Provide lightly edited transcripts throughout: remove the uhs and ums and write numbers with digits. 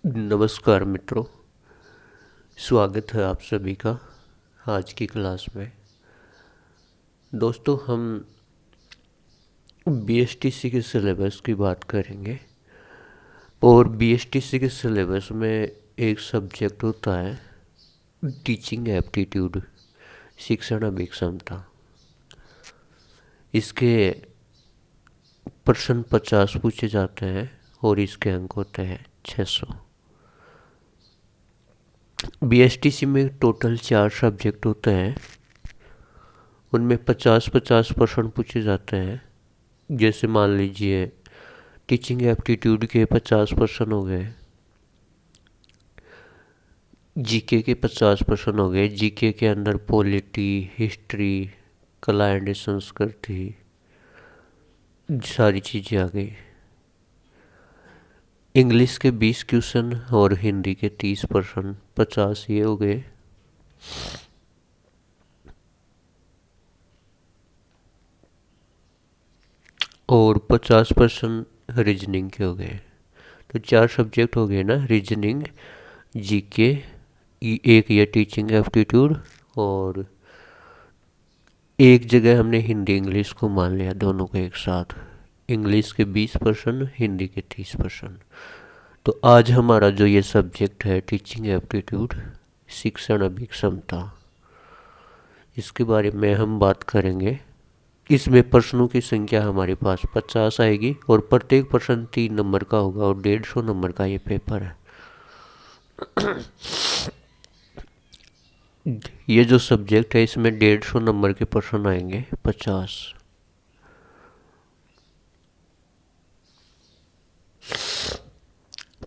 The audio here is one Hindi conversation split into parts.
नमस्कार मित्रों, स्वागत है आप सभी का आज की क्लास में। दोस्तों, हम बीएसटीसी के सिलेबस की बात करेंगे और बीएसटीसी के सिलेबस में एक सब्जेक्ट होता है टीचिंग एप्टीट्यूड, शिक्षण अभिक्षमता। इसके प्रश्न 50 पूछे जाते हैं और इसके अंक होते हैं 600। बीएसटीसी में टोटल 4 सब्जेक्ट होते हैं, उनमें 50-50 प्रश्न पूछे जाते हैं। जैसे मान लीजिए टीचिंग एप्टीट्यूड के 50 प्रश्न हो गए, जीके के 50 प्रश्न हो गए। जीके के अंदर पॉलिटी, हिस्ट्री, कला एंड संस्कृति, सारी चीज़ें आ गई। इंग्लिश के 20 क्वेश्चन और हिंदी के 30 प्रश्न, 50 ये हो गए। और 50 प्रश्न रीजनिंग के हो गए। तो 4 सब्जेक्ट हो गए ना, रीजनिंग, जीके, एक ये टीचिंग एप्टीट्यूड, और एक जगह हमने हिंदी इंग्लिश को मान लिया, दोनों को एक साथ। इंग्लिश के 20 प्रश्न, हिंदी के 30 प्रश्न। तो आज हमारा जो ये सब्जेक्ट है टीचिंग एप्टीट्यूड, शिक्षण अभिक्षमता, इसके बारे में हम बात करेंगे। इसमें प्रश्नों की संख्या हमारे पास 50 आएगी और प्रत्येक प्रश्न 3 नंबर का होगा और 150 नंबर का ये पेपर है। ये जो सब्जेक्ट है इसमें 150 नंबर के प्रश्न आएंगे 50।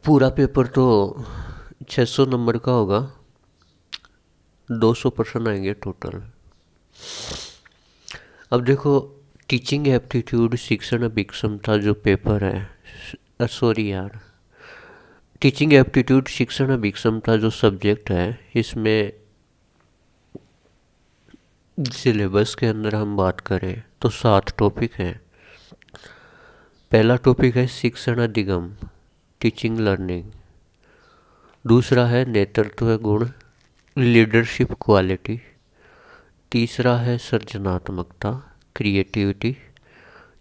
पूरा पेपर तो 600 नंबर का होगा, 200 प्रश्न आएंगे टोटल। अब देखो, टीचिंग एप्टीट्यूड, शिक्षण अभिक्षमता जो पेपर है, सॉरी यार, टीचिंग एप्टीट्यूड शिक्षण अभिक्षमता जो सब्जेक्ट है, इसमें सिलेबस के अंदर हम बात करें तो 7 टॉपिक हैं। पहला टॉपिक है शिक्षण अधिगम, टीचिंग लर्निंग। दूसरा है नेतृत्व गुण, लीडरशिप क्वालिटी। तीसरा है सृजनात्मकता, क्रिएटिविटी।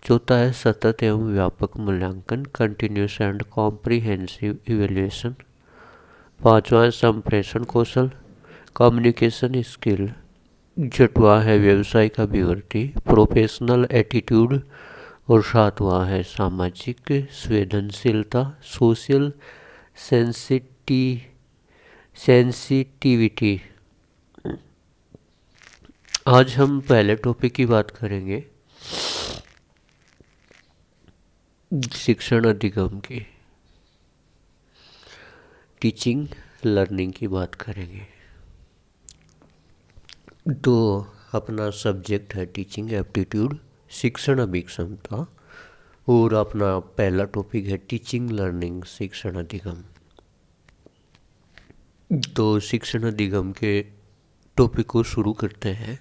चौथा है सतत एवं व्यापक मूल्यांकन, कंटिन्यूस एंड कॉम्प्रिहेंसिव इवेल्युएशन। पांचवा है संप्रेषण कौशल, कम्युनिकेशन स्किल। छठवां है व्यावसायिक अभिवृद्धि, प्रोफेशनल एटीट्यूड। और सातवां है सामाजिक संवेदनशीलता, सोशल सेंसिटिविटी। आज हम पहले टॉपिक की बात करेंगे, शिक्षण अधिगम की, टीचिंग लर्निंग की बात करेंगे। तो अपना सब्जेक्ट है टीचिंग एप्टीट्यूड, शिक्षण अभिक्षमता, और अपना पहला टॉपिक है टीचिंग लर्निंग, शिक्षण अधिगम। तो शिक्षण अधिगम के टॉपिक को शुरू करते हैं।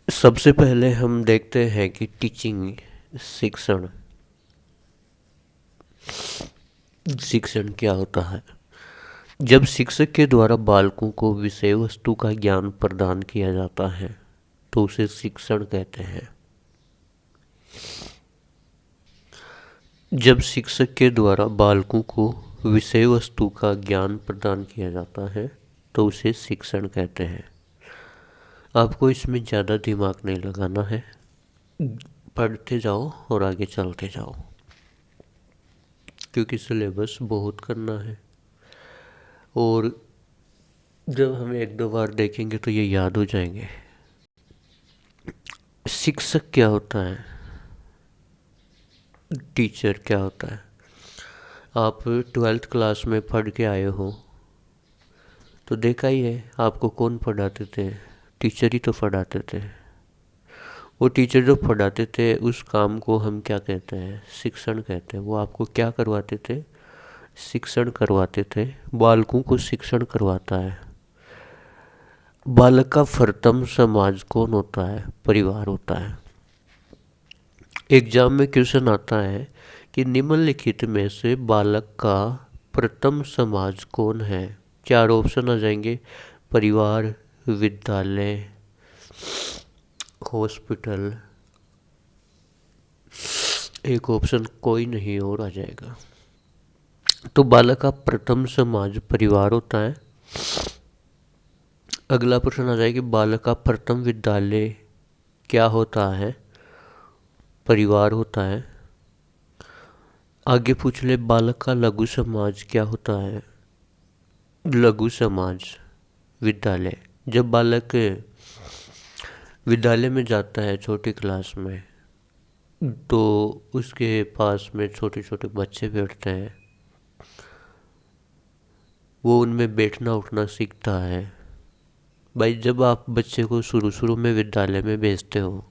सबसे पहले हम देखते हैं कि टीचिंग, शिक्षण क्या होता है। जब शिक्षक के द्वारा बालकों को विषय वस्तु का ज्ञान प्रदान किया जाता है तो उसे शिक्षण कहते हैं। जब शिक्षक के द्वारा बालकों को विषय वस्तु का ज्ञान प्रदान किया जाता है तो उसे शिक्षण कहते हैं। आपको इसमें ज़्यादा दिमाग नहीं लगाना है, पढ़ते जाओ और आगे चलते जाओ, क्योंकि सिलेबस बहुत करना है और जब हम 1-2 बार देखेंगे तो ये याद हो जाएंगे। शिक्षक क्या होता है, टीचर क्या होता है। आप 12th क्लास में पढ़ के आए हो तो देखा ही है आपको कौन पढ़ाते थे, टीचर ही तो पढ़ाते थे। वो टीचर जो पढ़ाते थे उस काम को हम क्या कहते हैं, शिक्षण कहते हैं। वो आपको क्या करवाते थे, शिक्षण करवाते थे। बालकों को शिक्षण करवाता है। बालक का प्रथम समाज कौन होता है, परिवार होता है। एग्जाम में क्वेश्चन आता है कि निम्नलिखित में से बालक का प्रथम समाज कौन है। चार ऑप्शन आ जाएंगे, परिवार, विद्यालय, हॉस्पिटल, एक ऑप्शन कोई नहीं और आ जाएगा। तो बालक का प्रथम समाज परिवार होता है। अगला प्रश्न आ जाएगा, बालक का प्रथम विद्यालय क्या होता है, परिवार होता है। आगे पूछ ले, बालक का लघु समाज क्या होता है, लघु समाज विद्यालय। जब बालक विद्यालय में जाता है छोटी क्लास में, तो उसके पास में छोटे छोटे बच्चे बैठते हैं, वो उनमें बैठना उठना सीखता है। भाई जब आप बच्चे को शुरू शुरू में विद्यालय में भेजते हो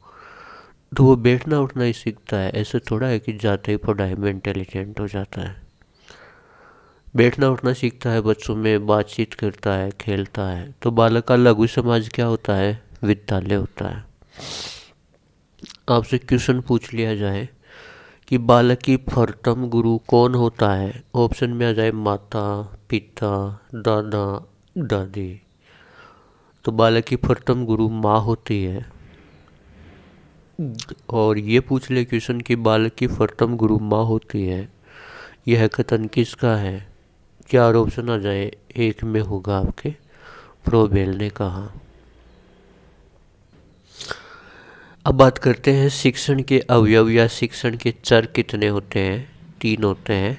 तो वो बैठना उठना ही सीखता है। ऐसे थोड़ा है कि जाते ही पढ़ाई में इंटेलिजेंट हो जाता है। बैठना उठना सीखता है, बच्चों में बातचीत करता है, खेलता है। तो बालक का लघु समाज क्या होता है, विद्यालय होता है। आपसे क्वेश्चन पूछ लिया जाए कि बालक की प्रथम गुरु कौन होता है। ऑप्शन में आ जाए माता, पिता, दादा, दादी। तो बालक की प्रथम गुरु माँ होती है। और ये पूछ ले क्वेश्चन कि बालक की प्रथम गुरु माँ होती है, यह कथन किसका है। चार ऑप्शन आ जाए, एक में होगा आपके फ्रोबेल ने कहा। अब बात करते हैं शिक्षण के अवयव या शिक्षण के चर कितने होते हैं। तीन होते हैं,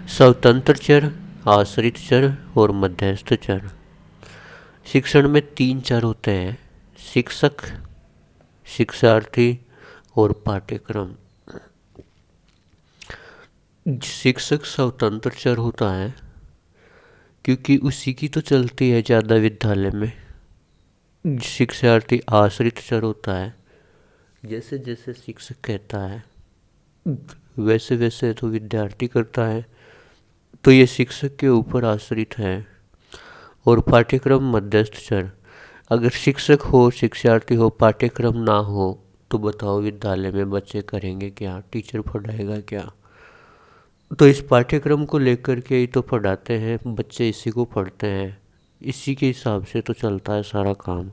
स्वतंत्र चर, आश्रित चर और मध्यस्थ चर। शिक्षण में तीन चर होते हैं, शिक्षक, शिक्षार्थी और पाठ्यक्रम। शिक्षक स्वतंत्र चर होता है क्योंकि उसी की तो चलती है ज़्यादा विद्यालय में। शिक्षार्थी आश्रित चर होता है, जैसे जैसे शिक्षक कहता है वैसे वैसे तो विद्यार्थी करता है, तो ये शिक्षक के ऊपर आश्रित है। और पाठ्यक्रम मध्यस्थ चर, अगर शिक्षक हो, शिक्षार्थी हो, पाठ्यक्रम ना हो तो बताओ विद्यालय में बच्चे करेंगे क्या, टीचर पढ़ाएगा क्या। तो इस पाठ्यक्रम को लेकर के ही तो पढ़ाते हैं, बच्चे इसी को पढ़ते हैं, इसी के हिसाब से तो चलता है सारा काम।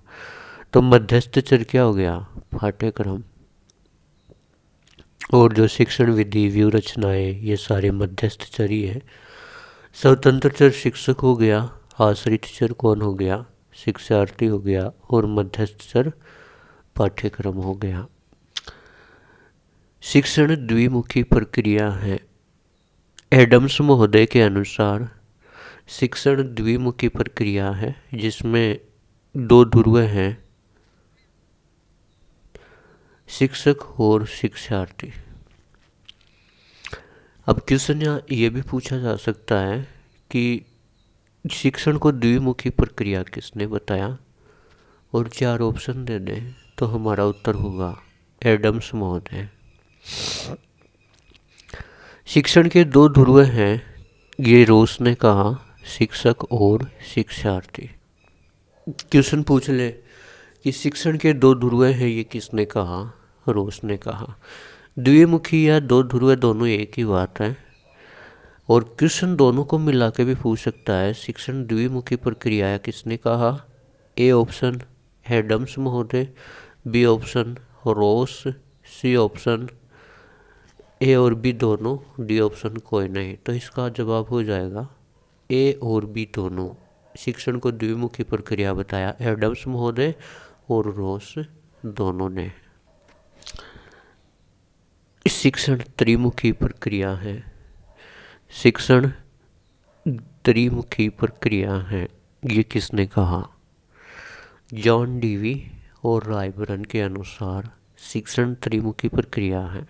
तो मध्यस्थ चर क्या हो गया, पाठ्यक्रम। और जो शिक्षण विधि, व्यू रचनाएं, ये सारे मध्यस्थ चर ही है। स्वतंत्र चर शिक्षक हो गया, आश्रित चर कौन हो गया, शिक्षार्थी हो गया, और मध्यस्थ चर पाठ्यक्रम हो गया। शिक्षण द्विमुखी प्रक्रिया है। एडम्स महोदय के अनुसार शिक्षण द्विमुखी प्रक्रिया है जिसमें दो ध्रुव हैं, शिक्षक और शिक्षार्थी। अब क्वेश्चन यहाँ ये भी पूछा जा सकता है कि शिक्षण को द्विमुखी प्रक्रिया किसने बताया, और चार ऑप्शन दे दें तो हमारा उत्तर होगा एडम्स महोदय। शिक्षण के दो ध्रुव हैं, ये रोस ने कहा, शिक्षक और शिक्षार्थी। क्वेश्चन पूछ ले कि शिक्षण के दो ध्रुव हैं, ये किसने कहा, रोस ने कहा। द्विमुखी या दो ध्रुव दोनों एक ही बात है, और क्वेश्चन दोनों को मिला के भी पूछ सकता है। शिक्षण द्विमुखी प्रक्रिया किसने कहा, ए ऑप्शन एडम्स महोदय, B option Ross, C option A और बी दोनों, डी ऑप्शन कोई नहीं। तो इसका जवाब हो जाएगा ए और बी दोनों। शिक्षण को द्विमुखी प्रक्रिया बताया एडम्स महोदय और रोस दोनों ने। शिक्षण त्रिमुखी प्रक्रिया है। शिक्षण त्रिमुखी प्रक्रिया है, ये किसने कहा, जॉन डीवी और रायबरन के अनुसार शिक्षण त्रिमुखी प्रक्रिया है।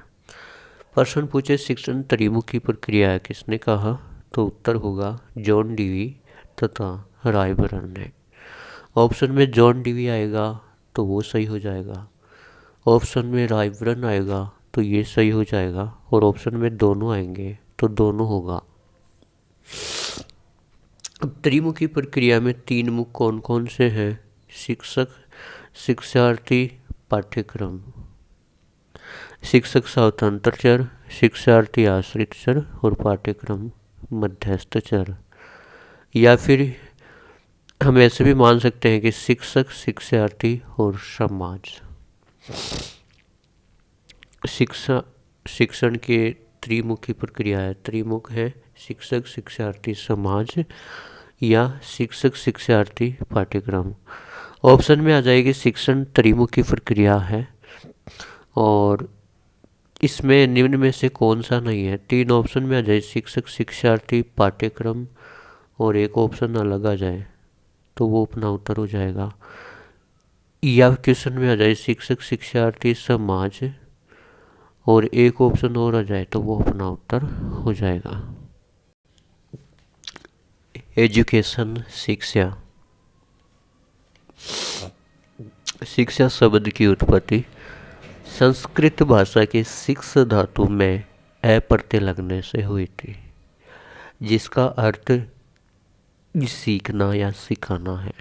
प्रश्न पूछे शिक्षण त्रिमुखी प्रक्रिया है किसने कहा, तो उत्तर होगा जॉन डीवी तथा रायबरन ने। ऑप्शन में जॉन डीवी आएगा तो वो सही हो जाएगा, ऑप्शन में रायबरन आएगा तो ये सही हो जाएगा, और ऑप्शन में दोनों आएंगे तो दोनों होगा। अब त्रिमुखी प्रक्रिया में तीन मुख कौन कौन से हैं, शिक्षक, शिक्षार्थी, पाठ्यक्रम। शिक्षक स्वतंत्र चर, शिक्षार्थी आश्रित चर और पाठ्यक्रम मध्यस्थ चर। या फिर हम ऐसे भी मान सकते हैं कि शिक्षक, शिक्षार्थी और समाज। शिक्षण के त्रिमुखी प्रक्रिया है, त्रिमुख है शिक्षक, शिक्षार्थी, समाज या शिक्षक, शिक्षार्थी, पाठ्यक्रम। ऑप्शन में आ जाएगी शिक्षण त्रिमुखी प्रक्रिया है और इसमें निम्न में से कौन सा नहीं है। 3 ऑप्शन में आ जाए शिक्षक, शिक्षार्थी, पाठ्यक्रम और एक ऑप्शन अलग आ जाए तो वो अपना उत्तर हो जाएगा। या क्वेश्चन में आ जाए शिक्षक, शिक्षार्थी, समाज और एक ऑप्शन और आ जाए तो वो अपना उत्तर हो जाएगा। एजुकेशन, शिक्षा। शिक्षा शब्द की उत्पत्ति संस्कृत भाषा के शिक्ष धातु में ए प्रत्यय लगने से हुई थी, जिसका अर्थ सीखना या सिखाना है।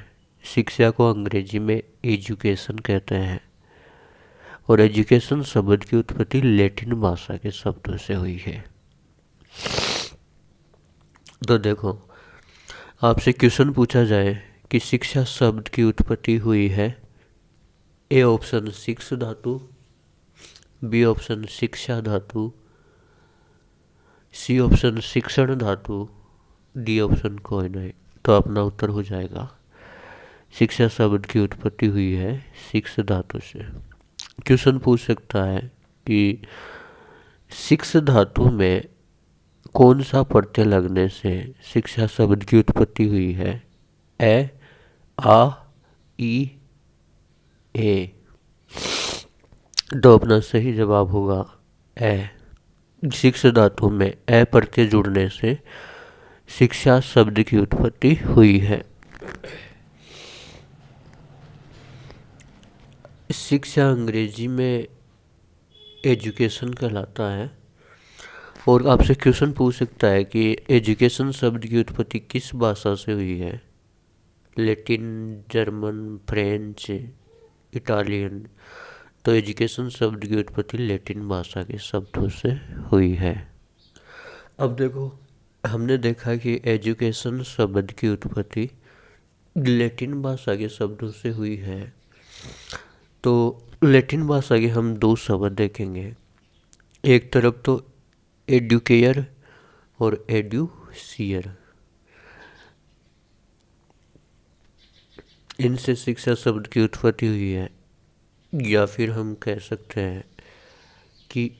शिक्षा को अंग्रेजी में एजुकेशन कहते हैं और एजुकेशन शब्द की उत्पत्ति लैटिन भाषा के शब्दों से हुई है। तो देखो, आपसे क्वेश्चन पूछा जाए कि शिक्षा शब्द की उत्पत्ति हुई है, ए ऑप्शन शिक्ष धातु, बी ऑप्शन शिक्षा धातु, सी ऑप्शन शिक्षण धातु, डी ऑप्शन कोई नहीं, तो अपना उत्तर हो जाएगा शिक्षा शब्द की उत्पत्ति हुई है शिक्ष धातु से। क्वेश्चन पूछ सकता है कि शिक्ष धातु में कौन सा प्रत्यय लगने से शिक्षा शब्द की उत्पत्ति हुई है, ए, आ, ई, ए। तो अपना सही जवाब होगा ए। शिक्ष धातु में ए प्रत्यय जुड़ने से शिक्षा शब्द की उत्पत्ति हुई है। शिक्षा अंग्रेजी में एजुकेशन कहलाता है और आपसे क्वेश्चन पूछ सकता है कि एजुकेशन शब्द की उत्पत्ति किस भाषा से हुई है, लैटिन, जर्मन, फ्रेंच, इटालियन। तो एजुकेशन शब्द की उत्पत्ति लैटिन भाषा के शब्दों से हुई है। अब देखो, हमने देखा कि एजुकेशन शब्द की उत्पत्ति लैटिन भाषा के शब्दों से हुई है। तो लैटिन भाषा के हम 2 शब्द देखेंगे, एक तरफ तो एडुकेयर और एडुसियर। इनसे शिक्षा शब्द की उत्पत्ति हुई है। या फिर हम कह सकते हैं कि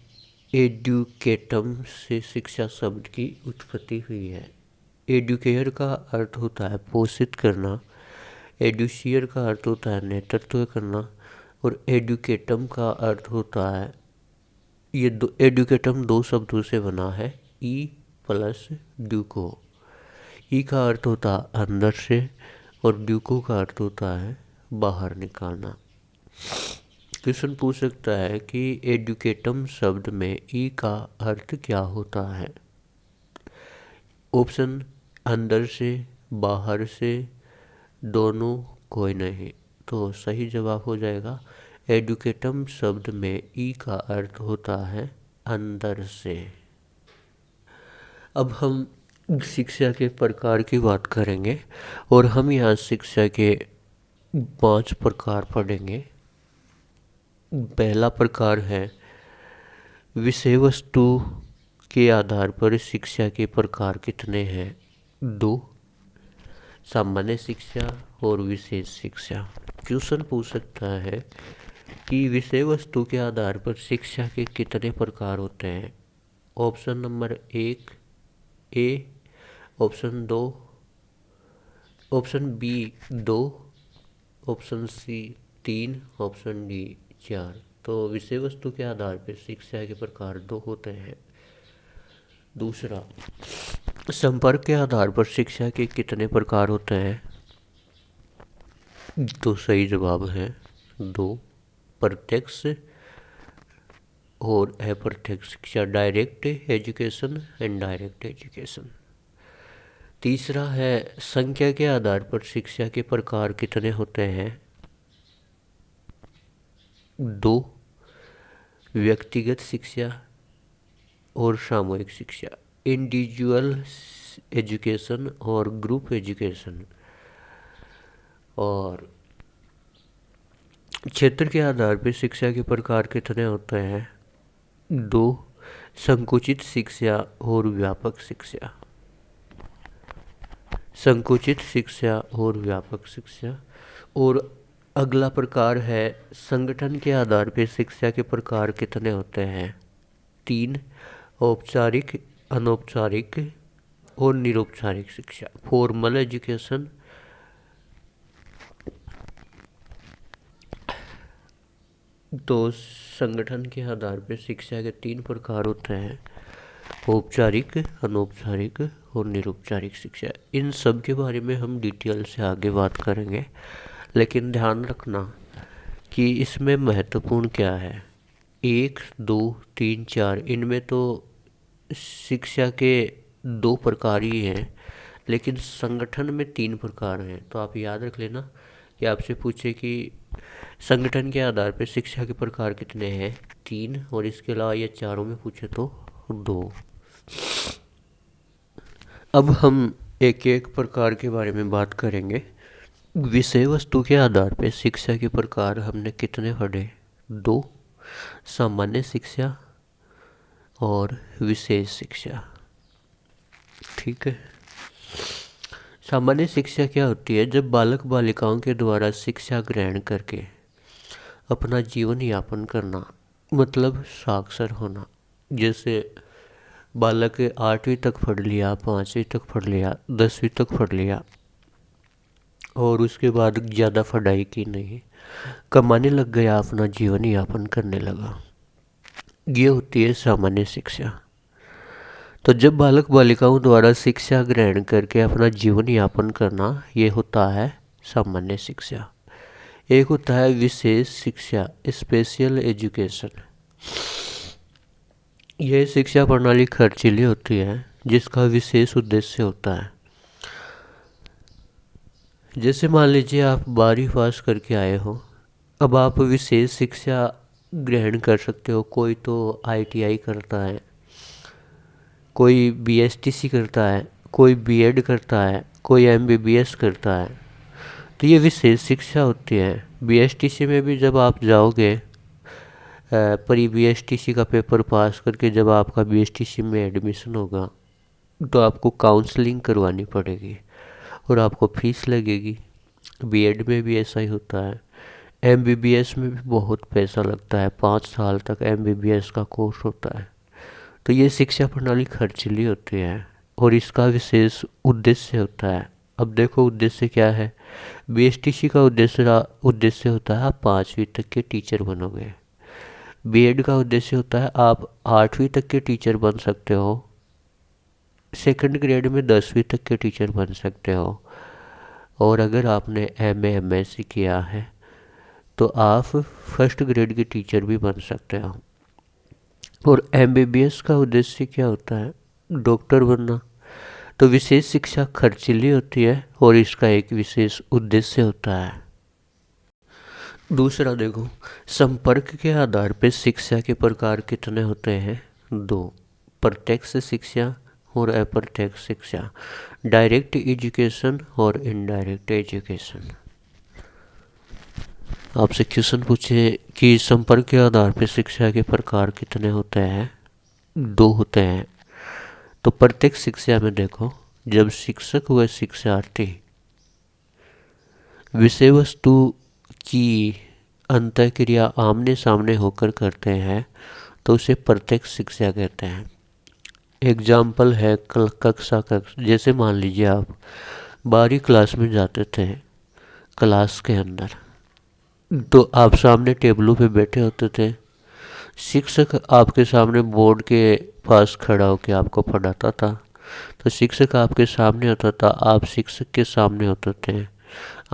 एडुकेटम से शिक्षा शब्द की उत्पत्ति हुई है। एडुकेयर का अर्थ होता है पोषित करना, एडुसियर का अर्थ होता है नेतृत्व करना और एडुकेटम का अर्थ होता है, ये एडुकेटम 2 शब्दों से बना है, ई प्लस ड्यूको। ई का अर्थ होता है अंदर से और ड्यूको का अर्थ होता है बाहर निकालना। क्वेश्चन पूछ सकता है कि एडुकेटम शब्द में ई का अर्थ क्या होता है। ऑप्शन अंदर से, बाहर से, दोनों, कोई नहीं। तो सही जवाब हो जाएगा एडुकेटम शब्द में ई का अर्थ होता है अंदर से। अब हम शिक्षा के प्रकार की बात करेंगे और हम यहाँ शिक्षा के 5 प्रकार पढ़ेंगे। पहला प्रकार है विषय वस्तु के आधार पर शिक्षा के प्रकार कितने हैं, 2, सामान्य शिक्षा और विशेष शिक्षा। क्वेश्चन पूछ सकता है कि विषय वस्तु के आधार पर शिक्षा के कितने प्रकार होते हैं। Option number 1 A, option 2, option B 2, option C 3, option D 4। तो विषय वस्तु के आधार पर शिक्षा के प्रकार 2 होते हैं। दूसरा, संपर्क के आधार पर शिक्षा के कितने प्रकार होते हैं। तो सही जवाब है 2, प्रत्यक्ष और अप्रत्यक्ष शिक्षा, direct education and direct education. तीसरा है संख्या के आधार पर शिक्षा के प्रकार कितने होते हैं, 2, व्यक्तिगत शिक्षा और सामूहिक शिक्षा, इंडिविजुअल एजुकेशन और ग्रुप एजुकेशन। और क्षेत्र के आधार पर शिक्षा के प्रकार कितने होते हैं? 2, संकुचित शिक्षा और व्यापक शिक्षा। संकुचित शिक्षा और व्यापक शिक्षा। और अगला प्रकार है संगठन के आधार पर शिक्षा के प्रकार कितने होते हैं? 3, औपचारिक, अनौपचारिक और निरौपचारिक शिक्षा, फॉर्मल एजुकेशन। तो संगठन के आधार पर शिक्षा के 3 प्रकार होते हैं, औपचारिक, अनौपचारिक और निरौपचारिक शिक्षा। इन सब के बारे में हम डिटेल से आगे बात करेंगे, लेकिन ध्यान रखना कि इसमें महत्वपूर्ण क्या है। 1, 2, 3, 4 इनमें तो शिक्षा के 2 प्रकार ही हैं, लेकिन संगठन में 3 प्रकार हैं। तो आप याद रख लेना कि आपसे पूछे कि संगठन के आधार पर शिक्षा के प्रकार कितने हैं? 3, और इसके अलावा ये चारों में पूछे तो 2। अब हम एक एक प्रकार के बारे में बात करेंगे। विषय वस्तु के आधार पर शिक्षा के प्रकार हमने कितने पढ़े? 2, सामान्य शिक्षा और विशेष शिक्षा। ठीक है। सामान्य शिक्षा क्या होती है? जब बालक बालिकाओं के द्वारा शिक्षा ग्रहण करके अपना जीवन यापन करना, मतलब साक्षर होना। जैसे बालक 8वीं तक पढ़ लिया, 5वीं तक पढ़ लिया, 10वीं तक पढ़ लिया और उसके बाद ज़्यादा पढ़ाई की नहीं, कमाने लग गया, अपना जीवन यापन करने लगा, ये होती है सामान्य शिक्षा। तो जब बालक बालिकाओं द्वारा शिक्षा ग्रहण करके अपना जीवन यापन करना, ये होता है सामान्य शिक्षा। एक होता है विशेष शिक्षा, स्पेशल एजुकेशन। यह शिक्षा प्रणाली खर्चीली होती है जिसका विशेष उद्देश्य होता है। जैसे मान लीजिए आप 12वीं पास करके आए हो, अब आप विशेष शिक्षा ग्रहण कर सकते हो। कोई तो ITI करता है, कोई BSTC करता है, कोई B.Ed करता है, कोई MBBS करता है। तो ये विशेष शिक्षा होती है। BSTC में भी जब आप जाओगे, प्री BSTC का पेपर पास करके जब आपका BSTC में एडमिशन होगा, तो आपको काउंसलिंग करवानी पड़ेगी और आपको फीस लगेगी। B.Ed में भी ऐसा ही होता है। MBBS में भी बहुत पैसा लगता है, 5 साल तक MBBS का कोर्स होता है। तो ये शिक्षा प्रणाली खर्चीली होती है और इसका विशेष उद्देश्य होता है। अब देखो उद्देश्य क्या है। BSTC का उद्देश्य होता है आप 5वीं तक के टीचर बनोगे। B.Ed का उद्देश्य होता है आप 8वीं तक के टीचर बन सकते हो, सेकंड ग्रेड में 10वीं तक के टीचर बन सकते हो, और अगर आपने MA MSc किया है तो आप फर्स्ट ग्रेड के टीचर भी बन सकते हो। और MBBS का उद्देश्य क्या होता है? डॉक्टर बनना। तो विशेष शिक्षा खर्चीली होती है और इसका एक विशेष उद्देश्य होता है। दूसरा देखो, संपर्क के आधार पर शिक्षा के प्रकार कितने होते हैं? 2, प्रत्यक्ष शिक्षा और अप्रत्यक्ष शिक्षा, डायरेक्ट एजुकेशन और इनडायरेक्ट एजुकेशन। आपसे क्वेश्चन पूछे कि संपर्क के आधार पर शिक्षा के प्रकार कितने होते हैं? 2 होते हैं। तो प्रत्यक्ष शिक्षा में देखो, जब शिक्षक व शिक्षार्थी विषय वस्तु की अंतःक्रिया आमने सामने होकर करते हैं तो उसे प्रत्यक्ष शिक्षा कहते हैं। एग्जाम्पल है कक्षा। जैसे मान लीजिए आप 12वीं क्लास में जाते थे, क्लास के अंदर तो आप सामने टेबलों पे बैठे होते थे, शिक्षक आपके सामने बोर्ड के पास खड़ा होकर आपको पढ़ाता था। तो शिक्षक आपके सामने होता था, आप शिक्षक के सामने होते थे,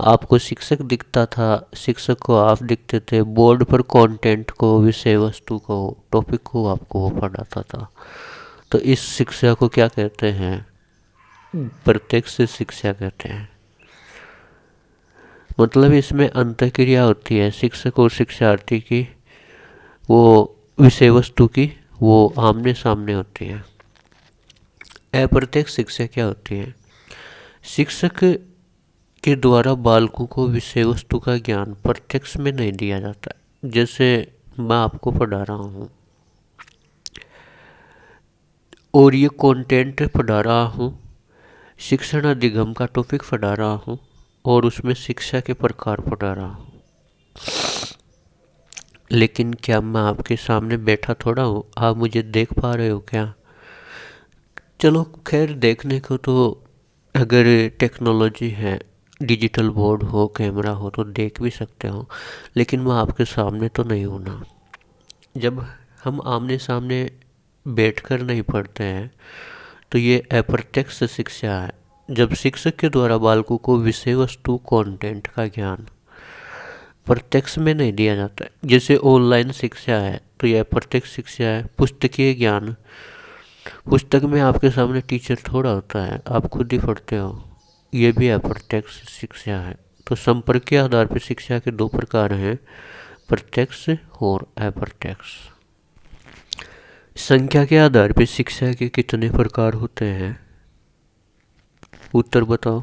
आपको शिक्षक दिखता था, शिक्षक को आप दिखते थे, बोर्ड पर कंटेंट को, विषय वस्तु को, टॉपिक को आपको वो पढ़ाता था। तो इस शिक्षा को क्या कहते हैं? प्रत्यक्ष शिक्षा कहते हैं। मतलब इसमें अंतःक्रिया होती है शिक्षक और शिक्षार्थी की, वो विषय वस्तु की वो आमने सामने होती है। अप्रत्यक्ष शिक्षा क्या होती है? शिक्षक के द्वारा बालकों को विषय वस्तु का ज्ञान प्रत्यक्ष में नहीं दिया जाता। जैसे मैं आपको पढ़ा रहा हूँ और ये कंटेंट पढ़ा रहा हूँ, शिक्षण अधिगम का टॉपिक पढ़ा रहा हूँ और उसमें शिक्षा के प्रकार पढ़ा रहा हूँ, लेकिन क्या मैं आपके सामने बैठा थोड़ा हूँ? आप मुझे देख पा रहे हो क्या? चलो खैर, देखने को तो अगर टेक्नोलॉजी है, डिजिटल बोर्ड हो, कैमरा हो तो देख भी सकते हो, लेकिन मैं आपके सामने तो नहीं हूँ ना। जब हम आमने सामने बैठकर नहीं पढ़ते हैं तो ये अप्रत्यक्ष शिक्षा है। जब शिक्षक के द्वारा बालकों को विषय वस्तु कंटेंट का ज्ञान प्रत्यक्ष में नहीं दिया जाता है। जैसे ऑनलाइन शिक्षा है तो यह अप्रत्यक्ष शिक्षा है। पुस्तकीय ज्ञान, पुस्तक में आपके सामने टीचर थोड़ा होता है, आप खुद ही पढ़ते हो, ये भी अप्रत्यक्ष शिक्षा है। तो संपर्क के आधार पर शिक्षा के दो प्रकार हैं, प्रत्यक्ष और अप्रत्यक्ष। संख्या के आधार पर शिक्षा के कितने प्रकार होते हैं? उत्तर बताओ।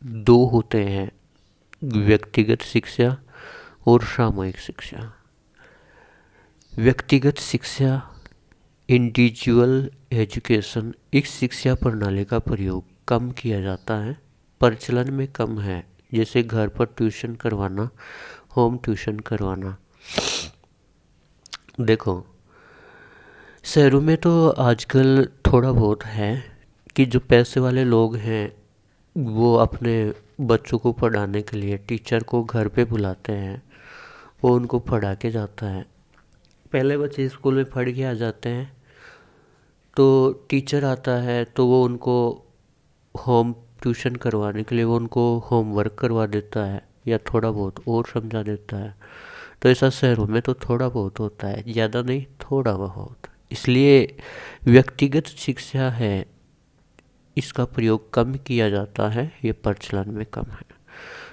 दो होते हैं, व्यक्तिगत शिक्षा और सामूहिक शिक्षा। व्यक्तिगत शिक्षा, इंडिविजुअल एजुकेशन, इस शिक्षा प्रणाली का प्रयोग कम किया जाता है, प्रचलन में कम है। जैसे घर पर ट्यूशन करवाना, होम ट्यूशन करवाना। देखो, शहरों में तो आजकल थोड़ा बहुत है कि जो पैसे वाले लोग हैं वो अपने बच्चों को पढ़ाने के लिए टीचर को घर पे बुलाते हैं, वो उनको पढ़ा के जाता है। पहले बच्चे स्कूल में पढ़ के आ जाते हैं तो टीचर आता है तो वो उनको होम ट्यूशन करवाने के लिए वो उनको होमवर्क करवा देता है या थोड़ा बहुत और समझा देता है। तो ऐसा शहरों में तो थोड़ा बहुत होता है, ज़्यादा नहीं, थोड़ा बहुत। इसलिए व्यक्तिगत शिक्षा है, इसका प्रयोग कम किया जाता है, ये प्रचलन में कम है।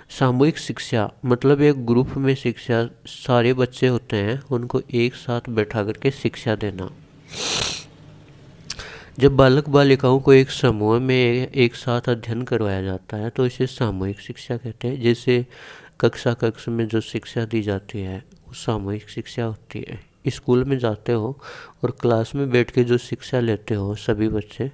सामूहिक शिक्षा मतलब एक ग्रुप में शिक्षा, सारे बच्चे होते हैं उनको एक साथ बैठा करके शिक्षा देना। जब बालक बालिकाओं को एक समूह में एक साथ अध्ययन करवाया जाता है तो इसे सामूहिक शिक्षा कहते हैं। जैसे कक्षा कक्ष में जो शिक्षा दी जाती है वो सामूहिक शिक्षा होती है। स्कूल में जाते हो और क्लास में बैठ के जो शिक्षा लेते हो सभी बच्चे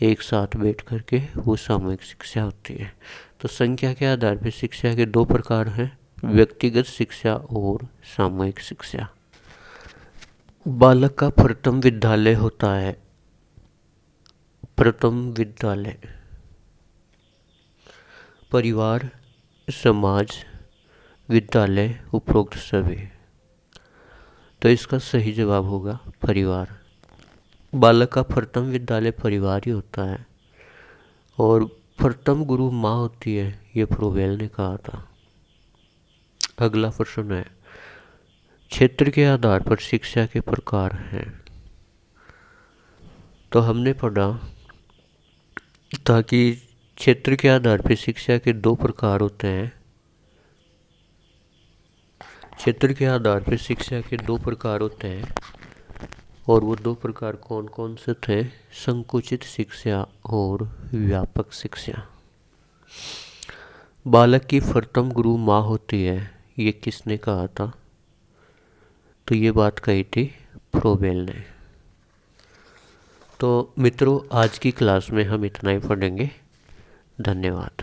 एक साथ बैठ कर के, वो सामूहिक शिक्षा होती है। तो संख्या के आधार पर शिक्षा के दो प्रकार हैं, व्यक्तिगत शिक्षा और सामूहिक शिक्षा। बालक का प्रथम विद्यालय होता है, प्रथम विद्यालय परिवार, समाज, विद्यालय, उपरोक्त सभी। तो इसका सही जवाब होगा परिवार। बालक का प्रथम विद्यालय परिवार ही होता है और प्रथम गुरु माँ होती है, ये फ्रोबेल ने कहा था। अगला प्रश्न है, क्षेत्र के आधार पर शिक्षा के प्रकार हैं। तो हमने पढ़ा ताकि क्षेत्र के आधार पर शिक्षा के दो प्रकार होते हैं। क्षेत्र के आधार पर शिक्षा के दो प्रकार होते हैं और वो दो प्रकार कौन कौन से थे? संकुचित शिक्षा और व्यापक शिक्षा। बालक की प्रथम गुरु माँ होती है, ये किसने कहा था? तो ये बात कही थी फ्रोबेल ने। तो मित्रों, आज की क्लास में हम इतना ही पढ़ेंगे। धन्यवाद।